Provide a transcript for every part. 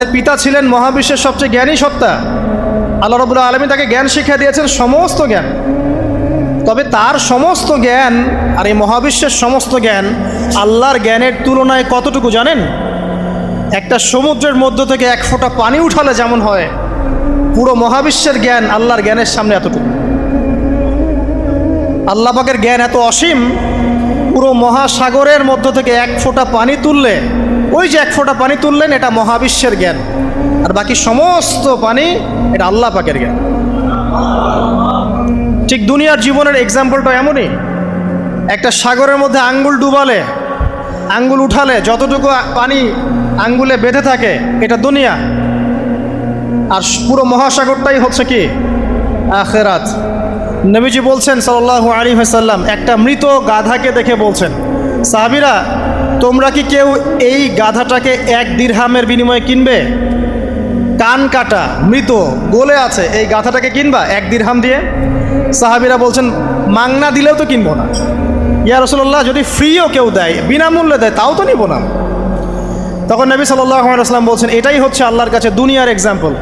পিতা ছিলেন মহাবিশ্বের সবচেয়ে জ্ঞানী সত্তা। আল্লাহ রাব্বুল আলামিন তাকে জ্ঞান শিক্ষা দিয়েছেন, সমস্ত জ্ঞান। তবে তার সমস্ত জ্ঞান আর এই মহাবিশ্বের সমস্ত জ্ঞান আল্লাহর জ্ঞানের তুলনায় কতটুকু জানেন? একটা সমুদ্রের মধ্য থেকে এক ফোঁটা পানি উঠালে যেমন হয়, পুরো মহাবিশ্বের জ্ঞান আল্লাহর জ্ঞানের সামনে এতটুকু। আল্লাহ পাকের জ্ঞান এত অসীম, পুরো মহাসাগরের মধ্য থেকে এক ফোঁটা পানি তুললে, ওই যে এক ফোঁটা পানি তুললেন, এটা মহাবিশ্বের জ্ঞান, আর বাকি সমস্ত পানি এটা আল্লাহ পাকের জ্ঞান। ঠিক দুনিয়ার জীবনের এক্সাম্পলটা এমনই। একটা সাগরের মধ্যে আঙ্গুল ডুবালে, আঙ্গুল উঠালে যতটুকু পানি আঙ্গুলে বেঁধে থাকে, এটা দুনিয়া। আর পুরো মহাসাগরটাই হচ্ছে কি? আখিরাত। নবীজি বলছেন সাল্লাল্লাহু আলাইহি ওয়াসাল্লাম, একটা মৃত গাধাকে দেখে বলছেন, সাহাবীরা তোমরা কি কেউ এই গাধাটাকে 1 দিরহামের বিনিময়ে কিনবে? কান কাটা, মৃত, গলে আছে, এই গাধাটাকে কিনবা 1 দিরহাম দিয়ে? সাহাবীরা বলছেন, মাংনা দিলেও তো কিনবো না। ইয়া রাসূলুল্লাহ, যদি ফ্রিও কেউ দেয়, বিনামূল্যে দেয়, তাও তো নিব না। তখন নবী সাল্লাল্লাহু আলাইহি ওয়াসাল্লাম বলছেন, এটাই হচ্ছে আল্লাহর কাছে দুনিয়ার এক্সাম্পল।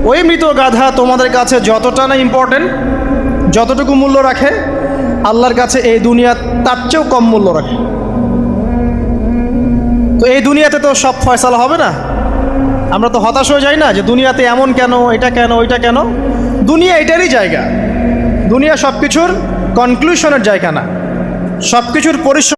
ওই মৃত গাধা তোমাদের কাছে যতটা না ইম্পর্টেন্ট, যতটুকু মূল্য রাখে, আল্লাহর কাছে এই দুনিয়া তার চেয়েও কম মূল্য রাখে। তো এই দুনিয়াতে তো সব ফয়সালা হবে না। আমরা তো হতাশ হয়ে যাই না যে দুনিয়াতে এমন কেন, এটা কেন, ওইটা কেন। দুনিয়া এটারই জায়গা। দুনিয়া সব কিছুর কনক্লুশনের জায়গা না, সব কিছুর পরিশ্রম